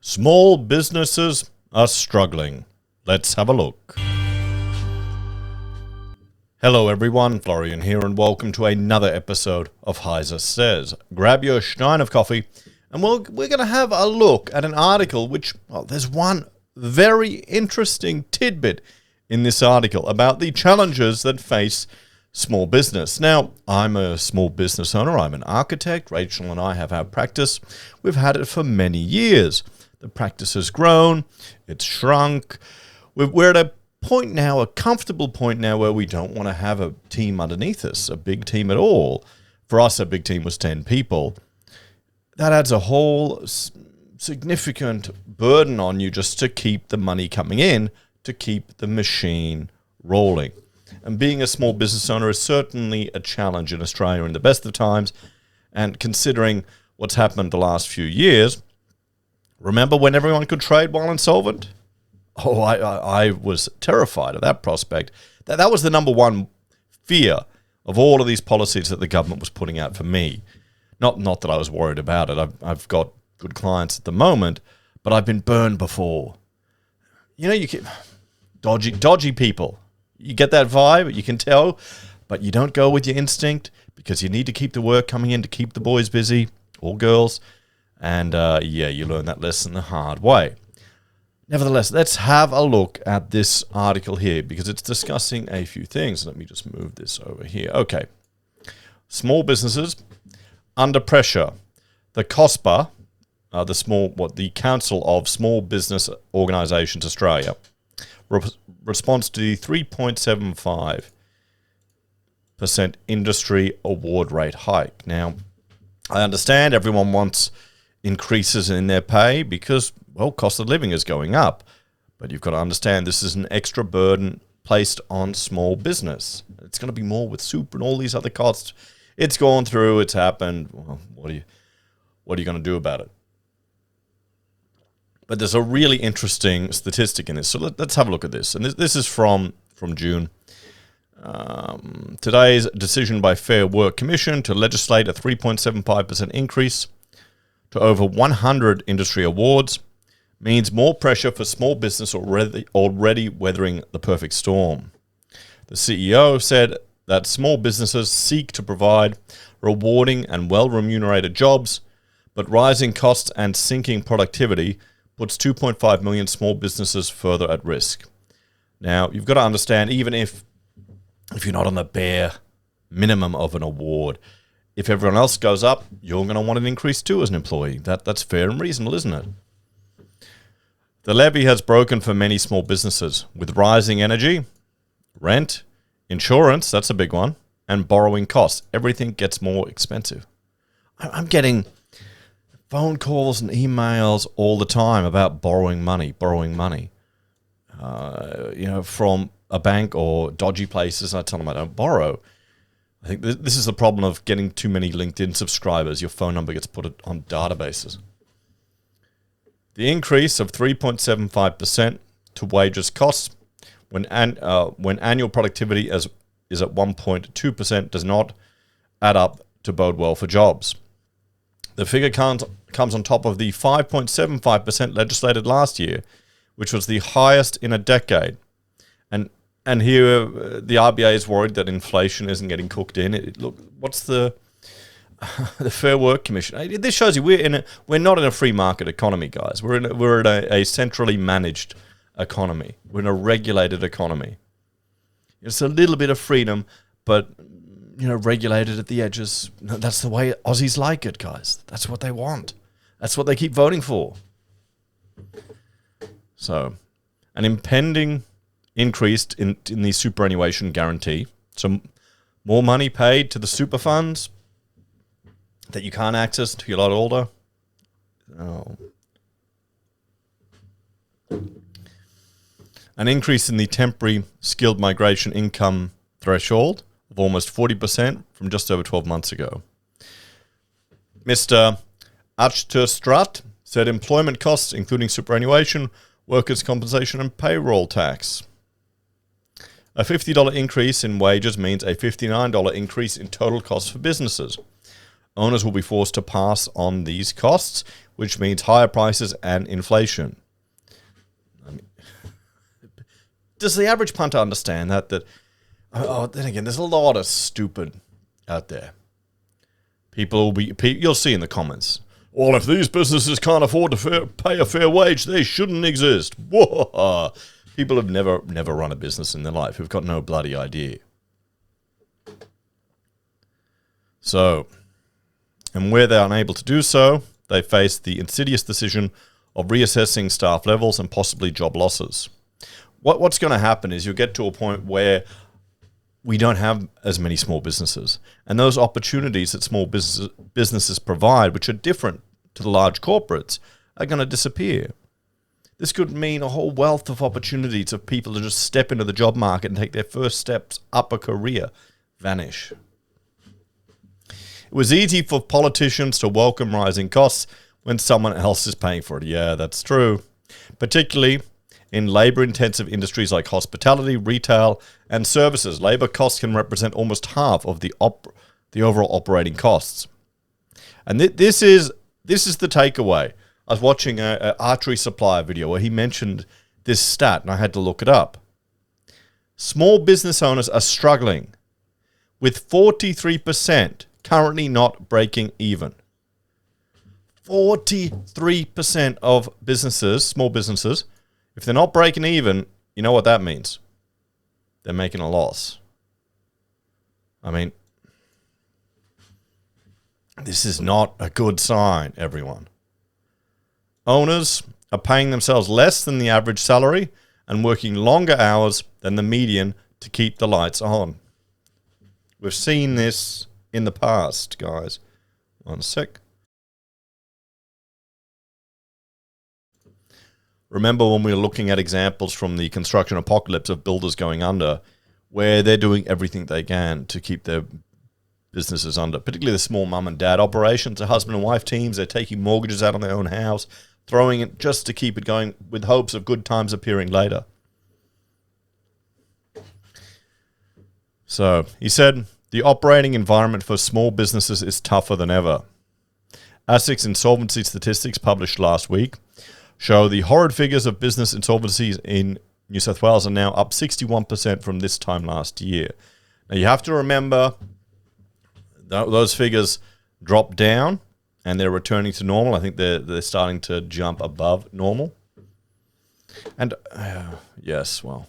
Small businesses are struggling. Let's have a look. Hello everyone, Florian here, and welcome to another episode of HeiseSays. Grab your stein of coffee, and we're going to have a look at an article which, well, there's one very interesting tidbit in this article about the challenges that face small business. Now, I'm a small business owner. I'm an architect. Rachel and I have our practice. We've had it for many years. The practice has grown. It's shrunk. We're at a point now, a comfortable point now, where we don't want to have a team underneath us, a big team at all. For us, a big team was 10 people. That adds a whole significant burden on you just to keep the money coming in, to keep the machine rolling. And being a small business owner is certainly a challenge in Australia in the best of times. And considering what's happened the last few years, remember when everyone could trade while insolvent? Oh, I was terrified of that prospect. That was the number one fear of all of these policies that the government was putting out for me. Not that I was worried about it. I've got good clients at the moment, but I've been burned before. You know, you get dodgy people. You get that vibe, you can tell, but you don't go with your instinct because you need to keep the work coming in to keep the boys busy, or girls. And you learn that lesson the hard way. Nevertheless, let's have a look at this article here because it's discussing a few things. Let me just move this over here. Okay. Small businesses under pressure. The COSPA, the Council of Small Business Organisations Australia, responds to the 3.75% industry award rate hike. Now, I understand everyone wants increases in their pay because, well, cost of living is going up. But you've got to understand this is an extra burden placed on small business. It's going to be more with super and all these other costs. It's gone through, it's happened. Well, what are you going to do about it? But there's a really interesting statistic in this. So let's have a look at this. And this is from June. Today's decision by Fair Work Commission to legislate a 3.75% increase to over 100 industry awards means more pressure for small business already weathering the perfect storm. The CEO said that small businesses seek to provide rewarding and well-remunerated jobs, but rising costs and sinking productivity puts 2.5 million small businesses further at risk. Now, you've got to understand, even if you're not on the bare minimum of an award, if everyone else goes up, you're going to want an increase too as an employee. That's fair and reasonable, isn't it? The levy has broken for many small businesses, with rising energy, rent, insurance, that's a big one, and borrowing costs. Everything gets more expensive. I'm getting phone calls and emails all the time about borrowing money, from a bank or dodgy places. I tell them I don't borrow. I think this is the problem of getting too many LinkedIn subscribers. Your phone number gets put on databases. The increase of 3.75% to wages costs when annual productivity is at 1.2% does not add up to bode well for jobs. The figure comes on top of the 5.75% legislated last year, which was the highest in a decade. And here, the RBA is worried that inflation isn't getting cooked in. Look, what's the Fair Work Commission? This shows you we're not in a free market economy, guys. We're in a centrally managed economy. We're in a regulated economy. It's a little bit of freedom, but regulated at the edges. That's the way Aussies like it, guys. That's what they want. That's what they keep voting for. So, an impending increase in the superannuation guarantee. So more money paid to the super funds that you can't access until you're a lot older. Oh. An increase in the temporary skilled migration income threshold of almost 40% from just over 12 months ago. Mr. Achterstraat said employment costs, including superannuation, workers' compensation and payroll tax. A $50 increase in wages means a $59 increase in total costs for businesses. Owners will be forced to pass on these costs, which means higher prices and inflation. I mean, does the average punter understand that? Then again, there's a lot of stupid out there. You'll see in the comments, well, if these businesses can't afford to pay a fair wage, they shouldn't exist. Whoa. People have never run a business in their life who've got no bloody idea. So, and where they're unable to do so, they face the insidious decision of reassessing staff levels and possibly job losses. What's going to happen is you'll get to a point where we don't have as many small businesses. And those opportunities that small businesses provide, which are different to the large corporates, are going to disappear. This could mean a whole wealth of opportunities of people to just step into the job market and take their first steps up a career vanish. It was easy for politicians to welcome rising costs when someone else is paying for it. Yeah, that's true. Particularly in labor-intensive industries like hospitality, retail, and services, labor costs can represent almost half of the overall operating costs. And this is the takeaway. I was watching an archery supplier video where he mentioned this stat, and I had to look it up. Small business owners are struggling, with 43% currently not breaking even. 43% of businesses, small businesses, if they're not breaking even, you know what that means? They're making a loss. I mean, this is not a good sign, everyone. Owners are paying themselves less than the average salary and working longer hours than the median to keep the lights on. We've seen this in the past, guys. One sec. Remember when we were looking at examples from the construction apocalypse of builders going under, where they're doing everything they can to keep their businesses under, particularly the small mum and dad operations, the husband and wife teams. They're taking mortgages out on their own house, throwing it just to keep it going with hopes of good times appearing later. So he said, the operating environment for small businesses is tougher than ever. ASIC's insolvency statistics published last week show the horrid figures of business insolvencies in New South Wales are now up 61% from this time last year. Now you have to remember those figures dropped down and they're returning to normal. I think they're starting to jump above normal. And yes, well,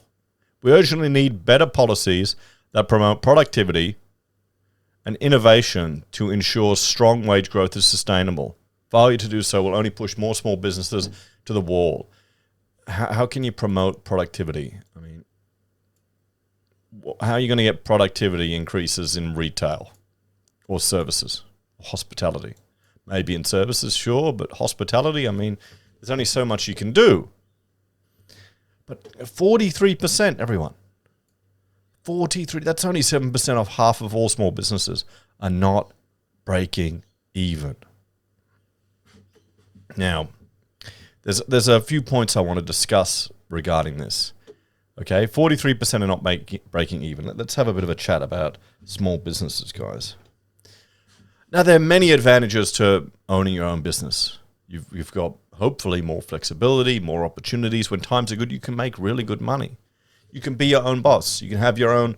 we urgently need better policies that promote productivity and innovation to ensure strong wage growth is sustainable. Failure to do so will only push more small businesses to the wall. How can you promote productivity? I mean, how are you going to get productivity increases in retail or services, hospitality? Maybe in services, sure, but hospitality, I mean, there's only so much you can do. But 43%, everyone. 43, that's only 7% of half of all small businesses are not breaking even. Now, there's a few points I want to discuss regarding this. Okay, 43% are not breaking even. Let's have a bit of a chat about small businesses, guys. Now, there are many advantages to owning your own business. You've got hopefully more flexibility, more opportunities. When times are good, you can make really good money. You can be your own boss. You can have your own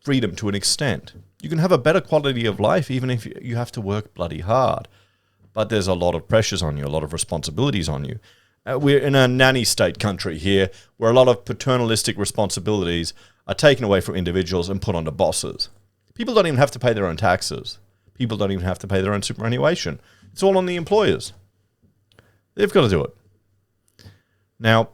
freedom to an extent. You can have a better quality of life even if you have to work bloody hard. But there's a lot of pressures on you, a lot of responsibilities on you. We're in a nanny state country here where a lot of paternalistic responsibilities are taken away from individuals and put onto bosses. People don't even have to pay their own taxes. People don't even have to pay their own superannuation. It's all on the employers. They've got to do it. Now,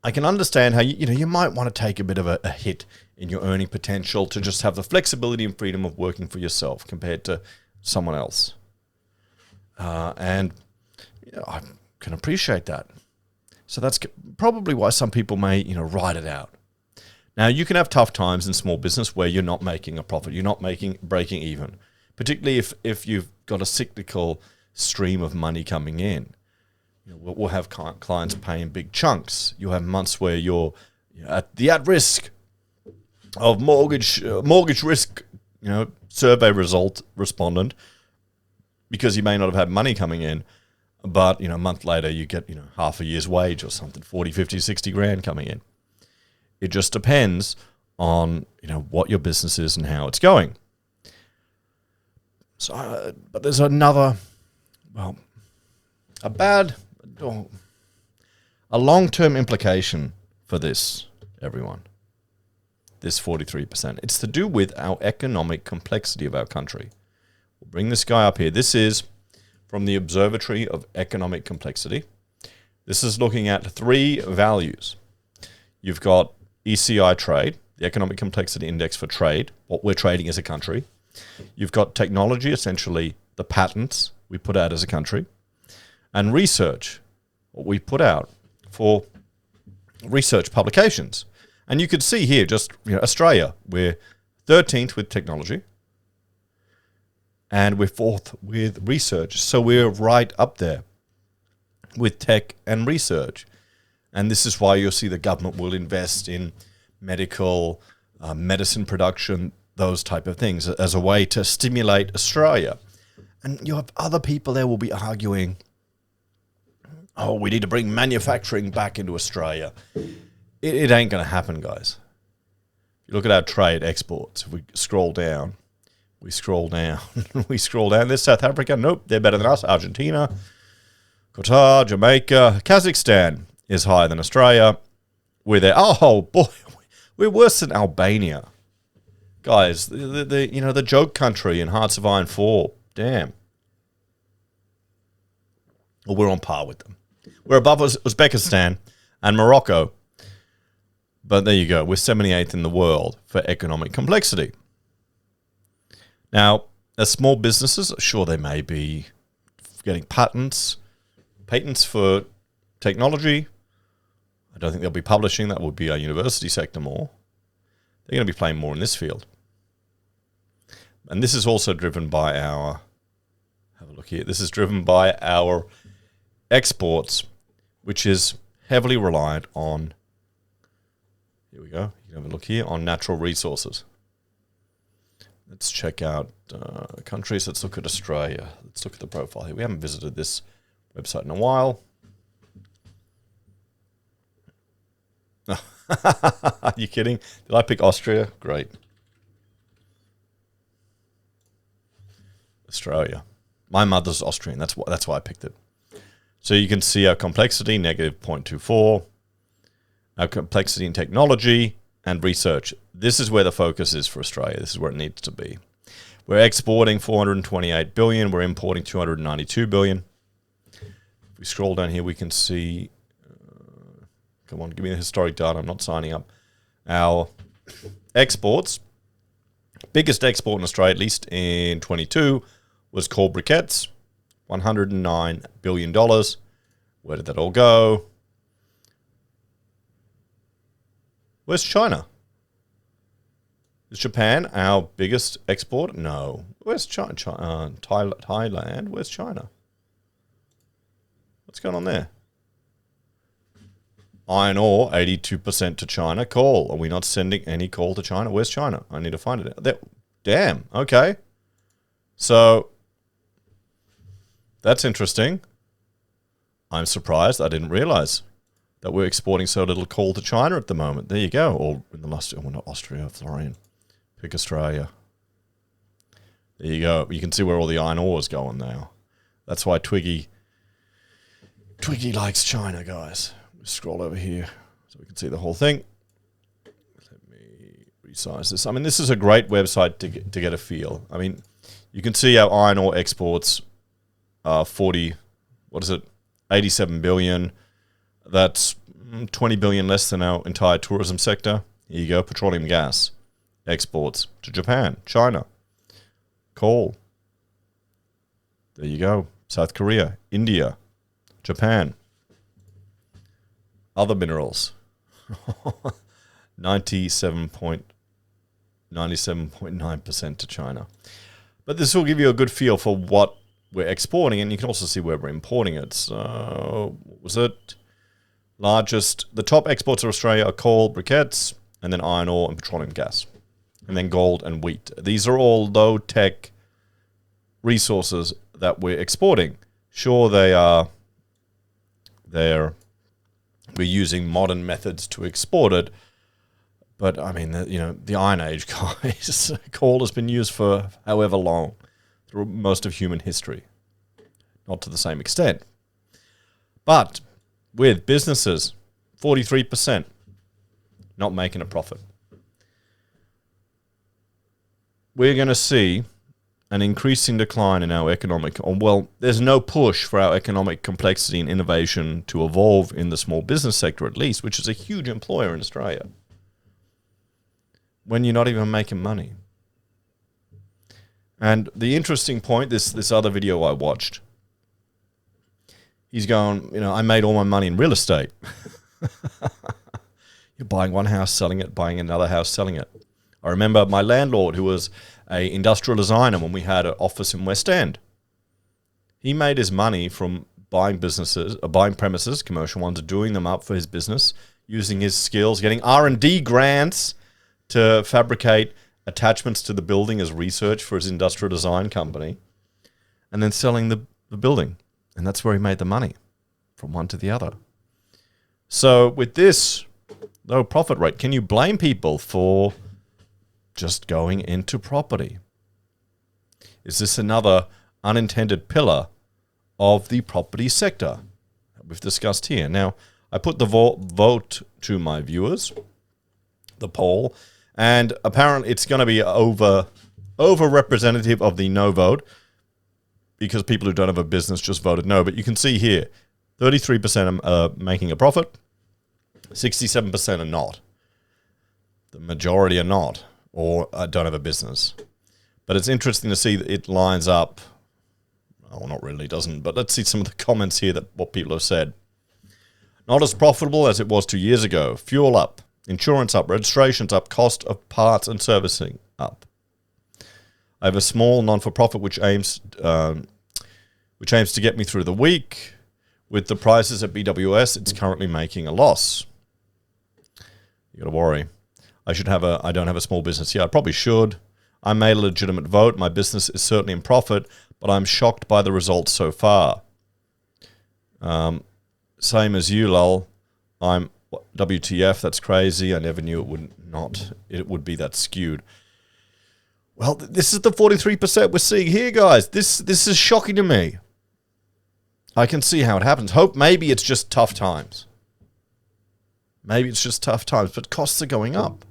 I can understand how you might want to take a bit of a hit in your earning potential to just have the flexibility and freedom of working for yourself compared to someone else. And I can appreciate that. So that's probably why some people may, ride it out. Now, you can have tough times in small business where you're not making a profit. You're not breaking even, particularly if you've got a cyclical stream of money coming in. We'll have clients paying big chunks. You'll have months where you're at risk of mortgage risk, survey respondent, because you may not have had money coming in. But, a month later you get, half a year's wage or something, 40, 50, 60 grand coming in. It just depends on, what your business is and how it's going. So, but there's another, a long-term implication for this, everyone. This 43%. It's to do with our economic complexity of our country. We'll bring this guy up here. This is from the Observatory of Economic Complexity. This is looking at 3 values. You've got ECI trade, the Economic Complexity Index for trade, what we're trading as a country. You've got technology, essentially the patents we put out as a country, and research, what we put out for research publications. And you could see here just, Australia, we're 13th with technology and we're 4th with research. So we're right up there with tech and research. And this is why you'll see the government will invest in medical, medicine production, those type of things as a way to stimulate Australia. And you have other people there will be arguing, we need to bring manufacturing back into Australia. It ain't going to happen, guys. If you look at our trade exports, if we scroll down, we scroll down. There's South Africa. Nope, they're better than us. Argentina, Qatar, Jamaica, Kazakhstan is higher than Australia. We're there. Oh, boy, we're worse than Albania. Guys, the joke country in Hearts of Iron 4. Damn. Well, we're on par with them. We're above Uzbekistan and Morocco. But there you go. We're 78th in the world for economic complexity. Now, as small businesses, sure, they may be getting patents for technology. I don't think they'll be publishing. That would be our university sector more. They're going to be playing more in this field. And this is also driven by have a look here. This is driven by our exports, which is heavily reliant on, here we go, you can have a look here, on natural resources. Let's check out countries. Let's look at Australia. Let's look at the profile here. We haven't visited this website in a while. Are you kidding? Did I pick Austria? Great. Australia. My mother's Austrian. That's why I picked it. So you can see our complexity, negative 0.24. Our complexity in technology and research. This is where the focus is for Australia. This is where it needs to be. We're exporting 428 billion. We're importing 292 billion. If we scroll down here, we can see, come on, give me the historic data. I'm not signing up. Our exports, biggest export in Australia, at least in 22, was coal briquettes, $109 billion. Where did that all go? Where's China? Is Japan our biggest export? No. Where's China? Thailand? Where's China? What's going on there? Iron ore, 82% to China. Coal. Are we not sending any coal to China? Where's China? I need to find it. There. Damn. Okay. So, that's interesting. I'm surprised. I didn't realize that we're exporting so little coal to China at the moment. There you go. Or in the last, not Austria, Florian. Pick Australia. There you go. You can see where all the iron ore is going now. That's why Twiggy likes China, guys. Scroll over here so we can see the whole thing. Let me resize this. I mean, this is a great website to get a feel. I mean, you can see our iron ore exports are 87 billion. That's 20 billion less than our entire tourism sector. Here you go, petroleum gas exports to Japan, China, coal. There you go, South Korea, India, Japan. Other minerals, 97.9% to China. But this will give you a good feel for what we're exporting, and you can also see where we're importing it. So, what was it? The top exports of Australia are coal, briquettes, and then iron ore and petroleum gas, and then gold and wheat. These are all low-tech resources that we're exporting. Sure, they are we're using modern methods to export it. But I mean, the Iron Age, guys, coal has been used for however long through most of human history. Not to the same extent. But with businesses, 43% not making a profit. We're going to see an increasing decline in our there's no push for our economic complexity and innovation to evolve in the small business sector, at least, which is a huge employer in Australia, when you're not even making money. And the interesting point, this other video I watched, he's going, I made all my money in real estate. You're buying one house, selling it, buying another house, selling it. I remember my landlord, who was an industrial designer when we had an office in West End. He made his money from buying premises, commercial ones, doing them up for his business, using his skills, getting R&D grants to fabricate attachments to the building as research for his industrial design company, and then selling the building. And that's where he made the money, from one to the other. So with this low profit rate, can you blame people for just going into property? Is this another unintended pillar of the property sector that we've discussed here? Now, I put the vote to my viewers, the poll, and apparently it's going to be over-representative of the no vote, because people who don't have a business just voted no. But you can see here, 33% are making a profit, 67% are not. The majority are not, or don't have a business. But it's interesting to see that it lines up. Well, not really, doesn't. But let's see some of the comments here, what people have said. Not as profitable as it was 2 years ago. Fuel up, insurance up, registrations up, cost of parts and servicing up. I have a small non-for-profit which aims to get me through the week. With the prices at BWS, it's currently making a loss. You got to worry. I don't have a small business here. I probably should. I made a legitimate vote. My business is certainly in profit, but I'm shocked by the results so far. Same as you, lol. I'm WTF. That's crazy. I never knew it would be that skewed. Well, this is the 43% we're seeing here, guys. This is shocking to me. I can see how it happens. Maybe it's just tough times. But costs are going up.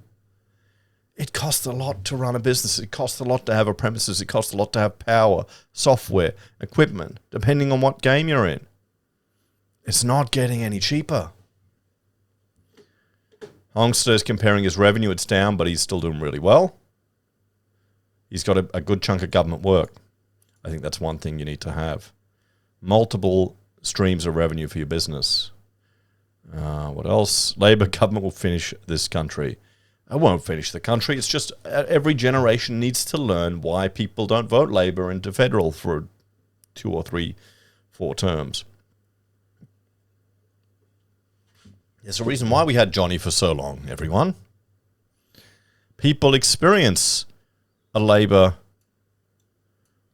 It costs a lot to run a business. It costs a lot to have a premises. It costs a lot to have power, software, equipment, depending on what game you're in. It's not getting any cheaper. Hongster is comparing his revenue. It's down, but he's still doing really well. He's got a good chunk of government work. I think that's one thing you need to have. Multiple streams of revenue for your business. What else? Labor government will finish this country. I won't finish the country. It's just every generation needs to learn why people don't vote Labor into federal for 2 or 3, 4 terms. There's a reason why we had Johnny for so long, everyone. People experience a Labor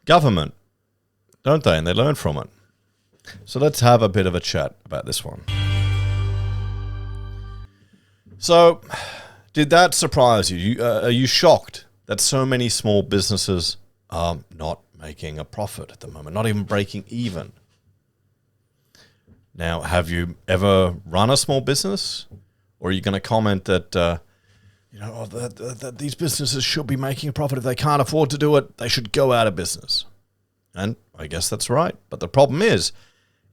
government, don't they? And they learn from it. So let's have a bit of a chat about this one. So, did that surprise you? Are you shocked that so many small businesses are not making a profit at the moment, not even breaking even? Now, have you ever run a small business? Or are you going to comment that, that these businesses should be making a profit? If they can't afford to do it, they should go out of business. And I guess that's right. But the problem is,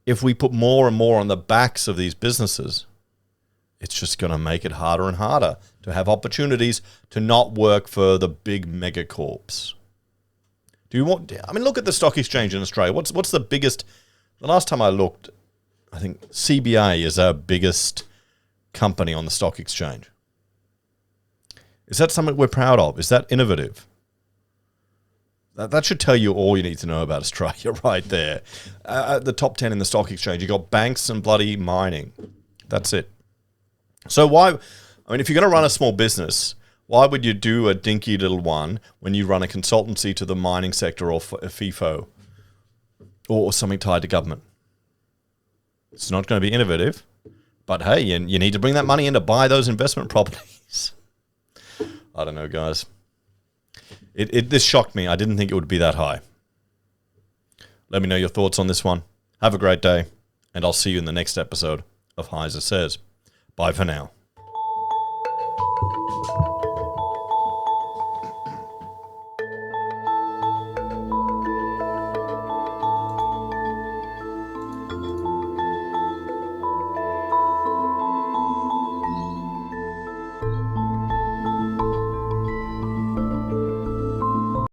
if we put more and more on the backs of these businesses, it's just going to make it harder and harder to have opportunities to not work for the big megacorps. Look at the stock exchange in Australia. What's the biggest? The last time I looked, I think CBA is our biggest company on the stock exchange. Is that something we're proud of? Is that innovative? That should tell you all you need to know about Australia right there. The top 10 in the stock exchange, you got banks and bloody mining. That's it. So if you're going to run a small business, why would you do a dinky little one when you run a consultancy to the mining sector or a FIFO or something tied to government? It's not going to be innovative. But hey, you need to bring that money in to buy those investment properties. I don't know, guys. This shocked me. I didn't think it would be that high. Let me know your thoughts on this one. Have a great day, and I'll see you in the next episode of HeiseSays. Bye for now.